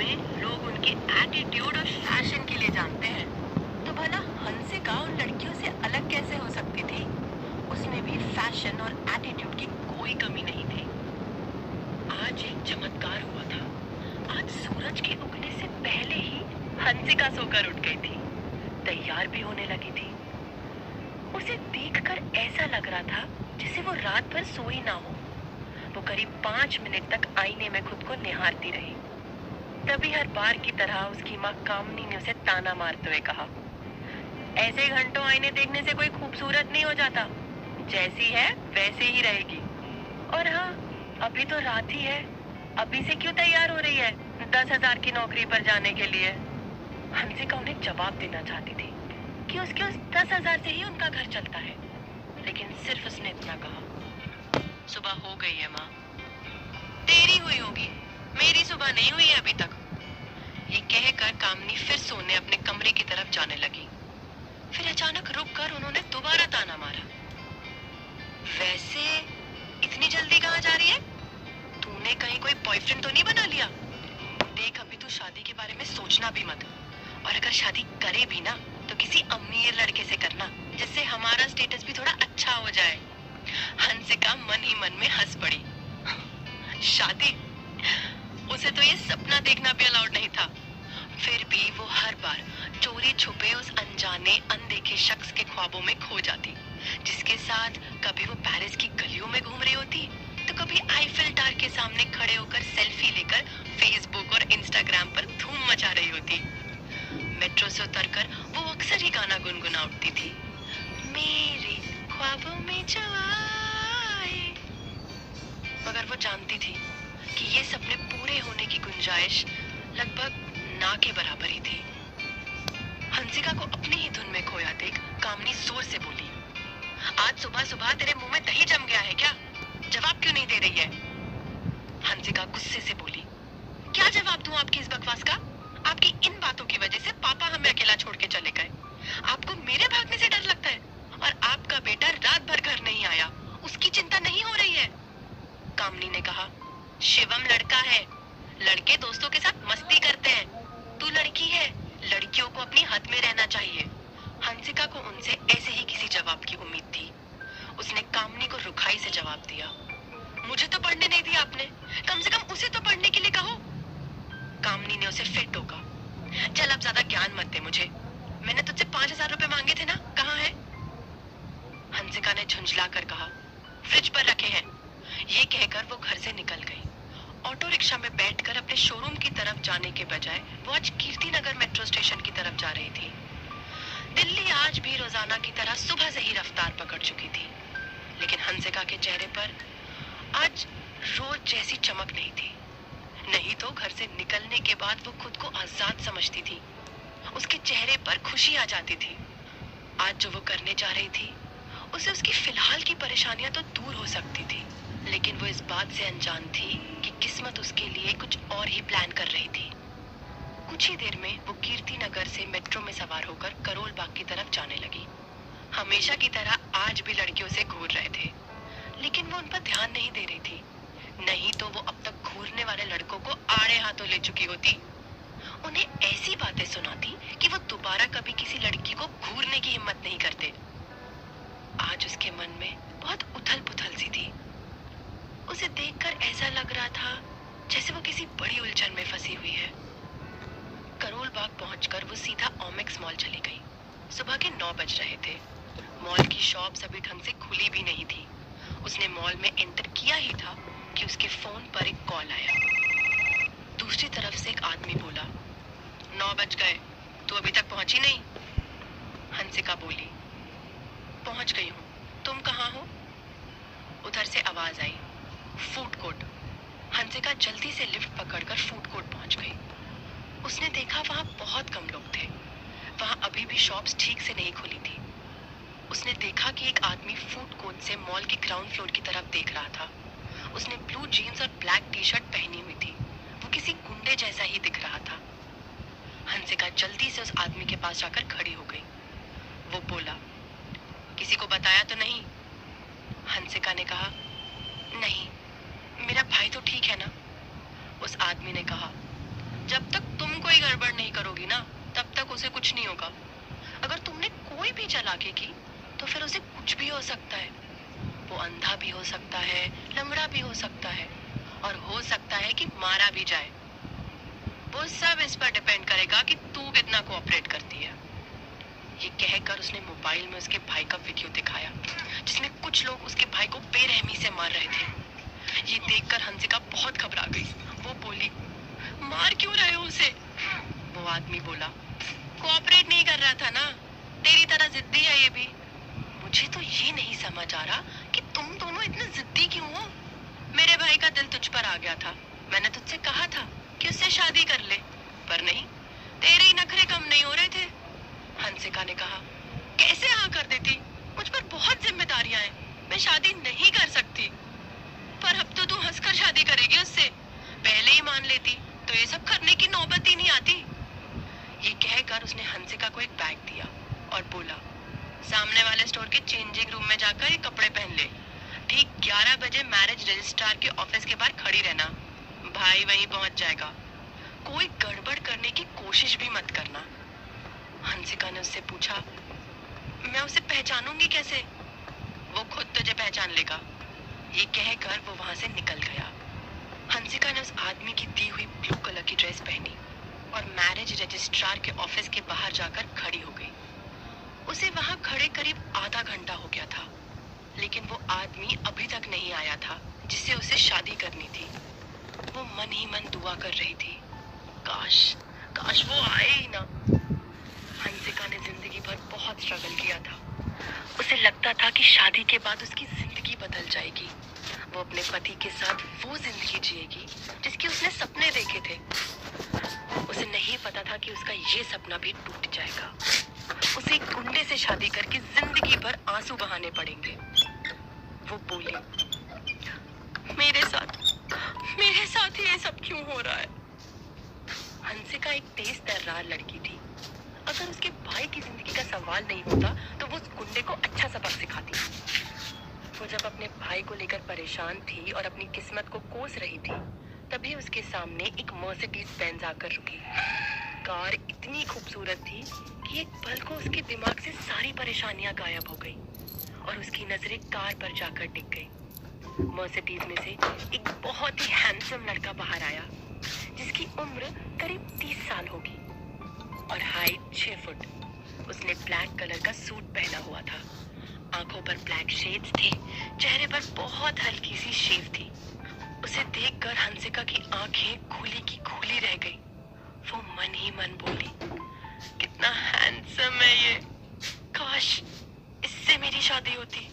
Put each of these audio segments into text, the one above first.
में लोग उनके एटीट्यूड और फैशन के लिए जानते हैं, तो भला हंसिका उन लड़कियों से अलग कैसे हो सकती थी? उसमें भी फैशन और एटीट्यूड की कोई कमी नहीं थी। आज एक चमत्कार हुआ था। आज सूरज के उगने से पहले ही हंसिका सोकर उठ गई थी, तैयार भी होने लगी थी। उसे देखकर ऐसा लग रहा था जैसे वो रात भर सोई ना हो। वो करीब 5 मिनट तक आईने में खुद को निहारती रही। तभी हर बार की तरह उसकी माँ कामनी ने उसे ताना मारते हुए कहा, ऐसे घंटों आईने देखने से कोई खूबसूरत नहीं हो जाता, जैसी है वैसे ही रहेगी। और हाँ, अभी तो रात ही है, अभी से क्यों तैयार हो रही है 10,000 की नौकरी पर जाने के लिए? हंसिका उन्हें जवाब देना चाहती थी कि उसके उस 10,000 से ही उनका घर चलता है, लेकिन सिर्फ उसने इतना कहा, सुबह हो गई है माँ। तेरी हुई होगी, मेरी सुबह नहीं हुई है अभी तक। ये कहकर कामनी फिर सोने अपने कमरे की तरफ जाने लगी। फिर अचानक रुककर उन्होंने दोबारा ताना मारा, वैसे इतनी जल्दी कहाँ जा रही है? तूने कहीं कोई बॉयफ्रेंड तो नहीं बना लिया? देख, अभी तू शादी के बारे में सोचना भी मत, और अगर शादी करे भी ना तो किसी अमीर लड़के से करना, जिससे हमारा स्टेटस भी थोड़ा अच्छा हो जाए। हंसिका मन ही मन में हंस पड़ी। शादी? उसे तो ये सपना देखना भी अलाउड नहीं था। फिर भी वो हर बार चोरी छुपे उस अनजाने अनदेखे शख्स के ख्वाबों में खो जाती, जिसके साथ कभी वो पेरिस की गलियों में घूम रही होती, तो कभी आईफिल टावर के सामने खड़े होकर सेल्फी लेकर फेसबुक और इंस्टाग्राम पर धूम मचा रही होती। मेट्रो से उतरकर वो अक्सर ही गाना गुनगुना उठती थी, मेरे ख्वाबों में जो आए। मगर वो जानती थी कि ये सपने पूरे होने की गुंजाइश लगभग ना के बराबर ही थी। हंसिका को अपनी ही धुन में खोया देख कामनी जोर से बोली, आज सुबह सुबह तेरे मुंह में दही जम गया है क्या? जवाब क्यों नहीं दे रही है? हंसिका गुस्से से बोली, क्या जवाब दूं आपकी इस बकवास का? आपकी इन बातों की वजह से पापा हमें अकेला छोड़ के चले गए। आपको मेरे भागने से डर लगता है, और आपका बेटा रात भर घर नहीं आया, उसकी चिंता नहीं हो रही है? कामनी ने कहा, शिवम लड़का है, लड़के दोस्तों के साथ मस्ती करते हैं, तू लड़की है, लड़कियों को अपनी हद में रहना चाहिए। हंसिका को उनसे ऐसे ही किसी जवाब की उम्मीद थी। उसने कामनी को रुखाई से जवाब दिया, मुझे तो पढ़ने नहीं दिया आपने, कम से कम उसे तो पढ़ने के लिए कहो। कामनी ने उसे फिर टोका, चल अब ज्यादा ज्ञान मत दे मुझे, मैंने तुझसे 5,000 रुपए मांगे थे ना, कहाँ है? हंसिका ने झुंझला कर कहा, फ्रिज पर रखे हैं। ये कहकर वो घर से निकल गई। ऑटो रिक्शा में बैठकर अपने शोरूम की तरफ जाने के बजाय वो आज कीर्ति नगर मेट्रो स्टेशन की तरफ जा रही थी। दिल्ली आज भी रोजाना की तरह सुबह से ही रफ्तार पकड़ चुकी थी, लेकिन हंसिका के चेहरे पर आज रोज जैसी चमक नहीं थी। नहीं तो घर से निकलने के बाद वो खुद को आजाद समझती थी, उसके चेहरे पर खुशी आ जाती थी। आज जो वो करने जा रही थी, उसे उसकी फिलहाल की परेशानियां तो दूर हो सकती थी, लेकिन वो इस बात से अनजान थी कि किस्मत उसके लिए कुछ और ही प्लान कर रही थी। कुछ ही देर में वो कीर्ति नगर से मेट्रो में सवार होकर करोल बाग की तरफ जाने लगी। हमेशा की तरह आज भी लड़कियों से घूर रहे थे, लेकिन वो उन पर ध्यान नहीं दे रही थी, नहीं तो वो अब तक घूरने वाले लड़कों को आड़े हाथों ले चुकी होती। उन्हें ऐसी बातें सुनाती कि वो दोबारा कभी किसी लड़की को घूरने की हिम्मत नहीं करते। आज उसके मन में बहुत उथल पुथल सी थी। उसे देखकर ऐसा लग रहा था जैसे वो किसी बड़ी उलझन में फंसी हुई है। करोल बाग पहुंचकर वो सीधा ओमेक्स मॉल चली गई। सुबह के 9 बज रहे थे। मॉल की शॉप्स अभी ढंग से खुली भी नहीं थी। उसने मॉल में एंटर किया ही था कि उसके फोन पर एक कॉल आया। दूसरी तरफ से एक आदमी बोला, 9 बज गए, तू अभी तक पहुंची नहीं? हंसिका बोली, पहुंच गई हूँ, तुम कहाँ हो? उधर से आवाज आई, फूड कोर्ट। हंसिका जल्दी से लिफ्ट पकड़कर फूड कोर्ट पहुंच गई। उसने देखा वहां बहुत कम लोग थे, वहां अभी भी शॉप्स ठीक से नहीं खुली थी। उसने देखा कि एक आदमी फूड कोर्ट से मॉल के ग्राउंड फ्लोर की तरफ देख रहा था। उसने ब्लू जीन्स और ब्लैक टी शर्ट पहनी हुई थी। वो किसी गुंडे जैसा ही दिख रहा था। हंसिका जल्दी से उस आदमी के पास जाकर खड़ी हो गई। वो बोला, किसी को बताया तो नहीं? हंसिका ने कहा, नहीं, मेरा भाई तो ठीक है ना? उस आदमी ने कहा, जब तक तुम कोई गड़बड़ नहीं करोगी ना, तब तक उसे कुछ नहीं होगा। अगर तुमने कोई भी चालाकी की तो फिर उसे कुछ भी हो सकता है। वो अंधा भी हो सकता है, लंगड़ा भी हो सकता है, और हो सकता है कि मारा भी जाए। वो सब इस पर डिपेंड करेगा कि तू कितना कोऑपरेट करती है। ये कहकर उसने मोबाइल में उसके भाई का वीडियो दिखाया, जिसमें कुछ लोग उसके भाई को बेरहमी से मार रहे थे। ये देखकर हंसिका बहुत घबरा गई। वो बोली, मार क्यों रहे हो उसे? वो आदमी बोला, कोऑपरेट नहीं कर रहा था ना, तेरी तरह जिद्दी है ये भी। मुझे तो ये नहीं समझ आ रहा कि तुम दोनों इतने जिद्दी क्यों हो। मेरे भाई का दिल तुझ पर आ गया था। मैंने तुझसे कहा था कि उससे शादी कर ले, पर नहीं, तेरे ही नखरे कम नहीं हो रहे थे। हंसिका ने कहा, कैसे हाँ कर देती? मुझ पर बहुत जिम्मेदारियां हैं, मैं शादी नहीं कर सकती। पर अब तो तू हंसकर शादी करेगी उससे। पहले ही मान लेती तो ये सब करने की नौबत ही नहीं आती। ये कहकर उसने हंसिका को एक बैग दिया और बोला, सामने वाले स्टोर के चेंजिंग रूम में जाकर ये कपड़े पहन ले। ठीक 11 बजे मैरिज रजिस्ट्रार के ऑफिस के बाहर खड़ी रहना, भाई वहीं पहुंच जाएगा। कोई गड़बड़ करने की कोशिश भी मत करना। हंसिका ने उससे पूछा, मैं उसे पहचानूंगी कैसे? वो खुद तुझे पहचान लेगा। ये कहकर वो वहां से निकल गया। हंसिका ने उस आदमी की दी हुई ब्लू कलर की ड्रेस पहनी और मैरिज रजिस्ट्रार के ऑफिस के बाहर जाकर खड़ी हो गई। उसे वहां खड़े करीब आधा घंटा हो गया था, लेकिन वो आदमी अभी तक नहीं आया था जिससे उसे शादी करनी थी। वो मन ही मन दुआ कर रही थी, काश काश वो आए ही ना। हंसिका ने जिंदगी भर बहुत स्ट्रगल किया था। उसे लगता था कि शादी के बाद उसकी जिंदगी बदल जाएगी। वो अपने पति के साथ वो जिंदगी जिएगी जिसके उसने सपने देखे थे। उसे नहीं पता था कि उसका ये सपना भी टूट जाएगा। उसे एक गुंडे से शादी करके जिंदगी भर आंसू बहाने पड़ेंगे। वो बोली, मेरे साथ ही ये सब क्यों हो रहा है? हंसिका एक तेज तर्रार लड़की थी। अगर उसके भाई की जिंदगी का सवाल नहीं होता तो वो उस गुंडे को अच्छा सबक सिखाती। वो जब अपने भाई को लेकर परेशान थी और अपनी किस्मत को कोस रही थी, तभी उसके सामने एक मर्सिडीज बेंज आकर रुकी। कार इतनी खूबसूरत थी कि एक पल को उसके दिमाग से सारी परेशानियां गायब हो गई और उसकी नजरें कार पर जाकर टिक गई। मर्सिडीज में से एक बहुत ही हैंडसम लड़का बाहर आया, जिसकी उम्र करीब 30 साल होगी और हाइट 6 फुट। उसने ब्लैक कलर का सूट पहना हुआ था, आंखों पर ब्लैक शेड्स थे, चेहरे पर बहुत हल्की सी शेव थी। उसे देखकर हंसिका की आंखें खुली की खुली रह गई। वो मन ही मन बोली, कितना हैंडसम है ये, काश इससे मेरी शादी होती।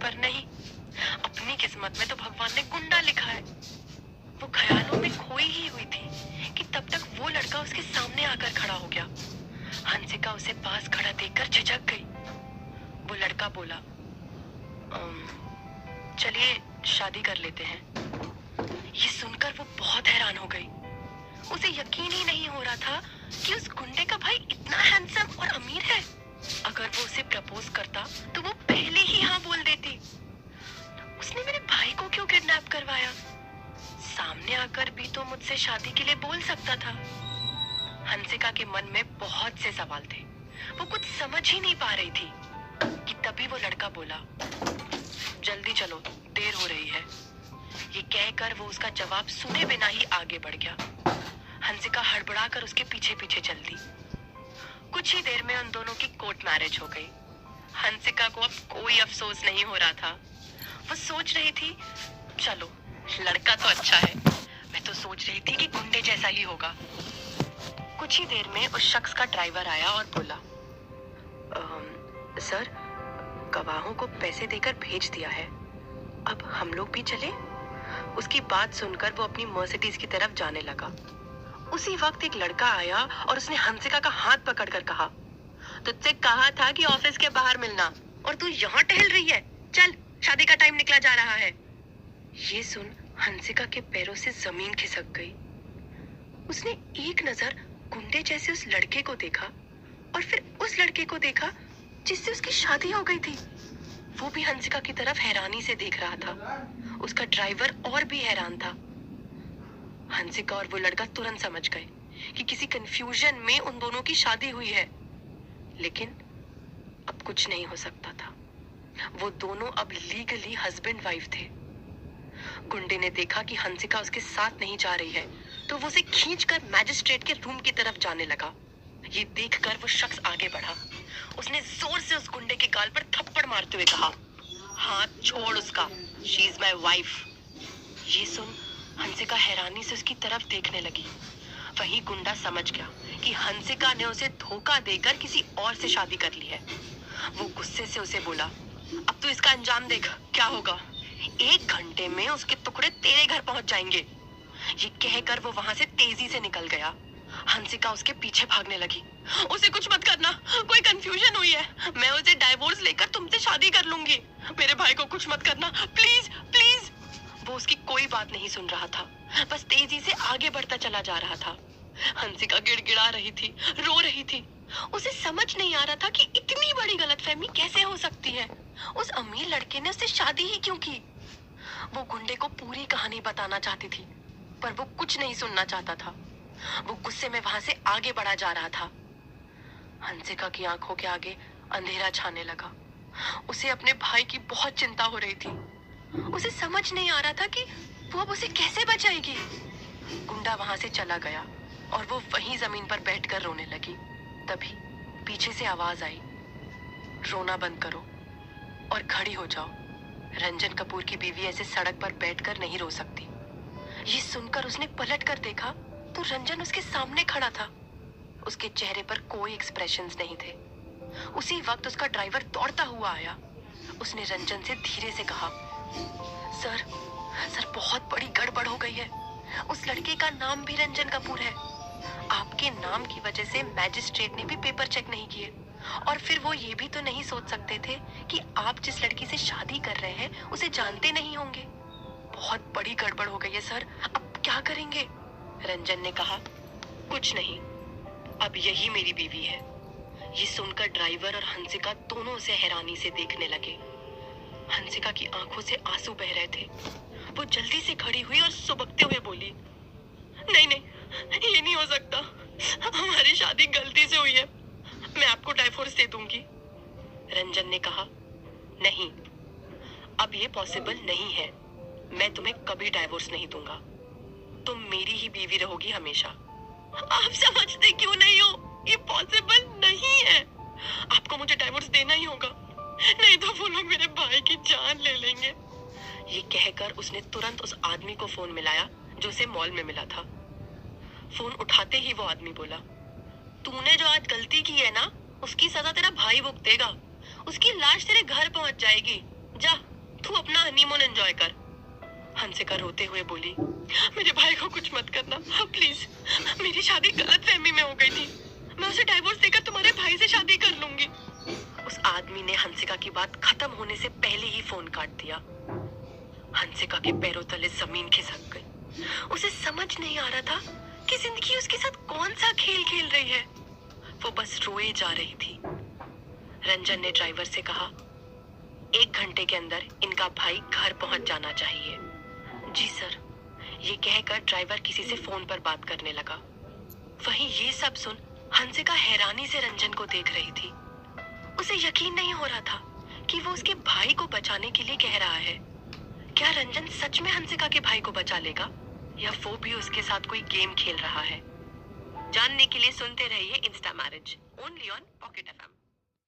पर नहीं, अपनी किस्मत में तो भगवान ने गुंडा लिखा है। वो ख्यालों में खोई ही हुई थी कि तब तक वो लड़का उसके सामने आकर खड़ा हो गया। हंसिका उसे पास खड़ा देखकर झिझक गई। वो लड़का बोला, चलिए शादी कर लेते हैं। ये सुनकर वो बहुत हैरान हो गई। उसे यकीन ही नहीं हो रहा था कि उस गुंडे का भाई इतना हैंडसम और अमीर है। अगर वो उसे प्रपोज करता तो वो पहले ही हाँ बोल देती। उसने मेरे भाई को क्यों किडनैप करवाया? सामने आकर भी तो मुझसे शादी के लिए बोल सकता था। हंसिका के मन में बहुत से सवाल थे। वो कुछ समझ ही नहीं पा रही थी कि तभी वो लड़का बोला, जल्दी चलो, देर हो रही है। ये कहकर वो उसका जवाब सुने बिना ही आगे बढ़ गया। हंसिका हड़बड़ाकर उसके पीछे पीछे चल दी। कुछ ही देर में उन दोनों की कोर्ट मैरिज हो गई। हंसिका को अब कोई अफसोस नहीं हो रहा था। वो सोच रही थी, चलो लड़का तो अच्छा है, मैं तो सोच रही थी कि गुंडे जैसा ही होगा। कुछ ही देर में उस शख्स का ड्राइवर आया और बोला, सर, गवाहों को पैसे देकर भेज दिया है, अब हम लोग भी चले? उसकी बात सुनकर वो अपनी मर्सिडीज की तरफ जाने लगा। उसी वक्त एक लड़का आया और उसने हंसिका का हाथ पकड़कर कहा, तुझसे कहा था कि ऑफिस के बाहर मिलना, और तू यहाँ टहल रही है। चल, शादी का टाइम निकला जा रहा है। ये सुन हंसिका के पैरों से जमीन खिसक गई। उसने एक नजर गुंडे जैसे उस लड़के को देखा और फिर उस लड़के को देखा जिससे उसकी शादी हो गई थी। वो भी हंसिका की तरफ हैरानी से देख रहा था। उसका ड्राइवर और भी हैरान था। हंसिका और वो लड़का तुरंत समझ गए कि किसी कंफ्यूजन में उन दोनों की शादी हुई है, लेकिन अब कुछ नहीं हो सकता था। वो दोनों अब लीगली हस्बैंड वाइफ थे। गुंडे ने देखा कि हंसिका उसके साथ नहीं जा रही है, तो वो उसे खींचकर मैजिस्ट्रेट के रूम की तरफ जाने लगा। ये देखकर वो शख्स आगे बढ़ा। उसने जोर से उस गुंडे के गाल पर थप्पड़ मारते हुए कहा, हाथ छोड़ उसका, शी इज माय वाइफ। ये सुन हंसिका हैरानी से उसकी तरफ देखने लगी। वही गुंडा समझ गया कि हंसिका ने उसे धोखा देकर किसी और से शादी कर ली है। वो गुस्से से उसे बोला, अब तू इसका अंजाम देख, क्या होगा। 1 घंटे में उसके टुकड़े तेरे घर पहुंच जाएंगे। ये कहकर वो वहां से तेजी से निकल गया। हंसिका उसके पीछे भागने लगी। उसे कुछ मत करना, कोई कंफ्यूजन हुई है, मैं उसे डाइवोर्स लेकर तुमसे शादी कर लूंगी। मेरे भाई को कुछ मत करना, प्लीज प्लीज। वो उसकी कोई बात नहीं सुन रहा था, बस तेजी से आगे बढ़ता चला जा रहा था। हंसिका गिड़गिड़ा रही थी, रो रही थी। उसे समझ नहीं आ रहा था कि इतनी बड़ी गलतफहमी कैसे हो सकती है। उस अमीर लड़के ने उससे शादी ही क्यों की। वो गुंडे को पूरी कहानी बताना चाहती थी, पर वो कुछ नहीं सुनना चाहता था। वो गुस्से में वहां से आगे बढ़ा जा रहा था। हंसिका की आंखों के आगे अंधेरा छाने लगा। उसे अपने भाई की बहुत चिंता हो रही थी। उसे समझ नहीं आ रहा था कि वो अब उसे कैसे बचाएगी। गुंडा वहां से चला गया और वो वहीं जमीन पर बैठकर रोने लगी। तभी पीछे से आवाज आई, रोना बंद करो और खड़ी हो जाओ। रंजन कपूर की बीवी ऐसे सड़क पर बैठकर नहीं रो सकती। ये सुनकर उसने पलट कर देखा तो रंजन उसके सामने खड़ा था। उसके चेहरे पर कोई एक्सप्रेशंस नहीं थे। उसी वक्त उसका ड्राइवर दौड़ता हुआ आया। उसने रंजन से धीरे से कहा, सर सर बहुत बड़ी गड़बड़ हो गई है। उस लड़के का नाम भी रंजन कपूर है। आपके नाम की वजह से मैजिस्ट्रेट ने भी पेपर चेक नहीं किए, और फिर वो ये भी तो नहीं सोच सकते थे कि आप जिस लड़की से शादी कर रहे हैं उसे जानते नहीं होंगे। बहुत बड़ी गड़बड़ हो गई है सर, अब क्या करेंगे। रंजन ने कहा, कुछ नहीं, अब यही मेरी बीवी है। ये सुनकर ड्राइवर और हंसिका दोनों उसे हैरानी से देखने लगे। हंसिका की आंखों से आंसू बह रहे थे। वो जल्दी से खड़ी हुई और सुबकते हुए बोली, नहीं नहीं, ये नहीं हो सकता, हमारी शादी गलती से हुई है, मैं आपको डाइवोर्स दे दूंगी। रंजन ने कहा, नहीं, अब ये पॉसिबल नहीं है। मैं तुम्हें कभी डाइवोर्स नहीं दूंगा। तुम मेरी ही बीवी रहोगी हमेशा। आप समझते क्यों नहीं हो, ये पॉसिबल नहीं है। आपको मुझे डाइवोर्स देना ही होगा, नहीं तो वो लोग मेरे भाई की जान ले लेंगे। ये कहकर उसने तुरंत उस आदमी को फोन मिलाया जो उसे मॉल में मिला था। फोन उठाते ही वो आदमी बोला, तूने जो आज गलती की है ना, उसकी सजा तेरा भाई भुगतेगा। उसकी लाश तेरे घर पहुंच जाएगी। जा, तू अपना हनीमून एंजॉय कर। हंसिका रोते हुए बोली, मेरे भाई को कुछ मत करना प्लीज, मेरी शादी गलतफहमी में हो गई थी, मैं उसे डाइवोर्स देकर तुम्हारे भाई से शादी कर लूंगी। उस आदमी ने हंसिका की बात खत्म होने से पहले ही फोन काट दिया। हंसिका के पैरों तले जमीन खिसक गई। उसे समझ नहीं आ रहा था कि जिंदगी उसके साथ कौन सा खेल खेल रही है। वो बस रोए जा रही थी। रंजन ने ड्राइवर से कहा, 1 घंटे के अंदर इनका भाई घर पहुंच जाना चाहिए। जी सर। ये कहकर ड्राइवर किसी से फोन पर बात करने लगा। वहीं ये सब सुन हंसिका हैरानी से रंजन को देख रही थी। उसे यकीन नहीं हो रहा था कि वो उसके भाई को बचाने के लिए कह रहा है। क्या रंजन सच में हंसिका के भाई को बचा लेगा, या वो भी उसके साथ कोई गेम खेल रहा है। जानने के लिए सुनते रहिए Insta marriage, only on pocket FM.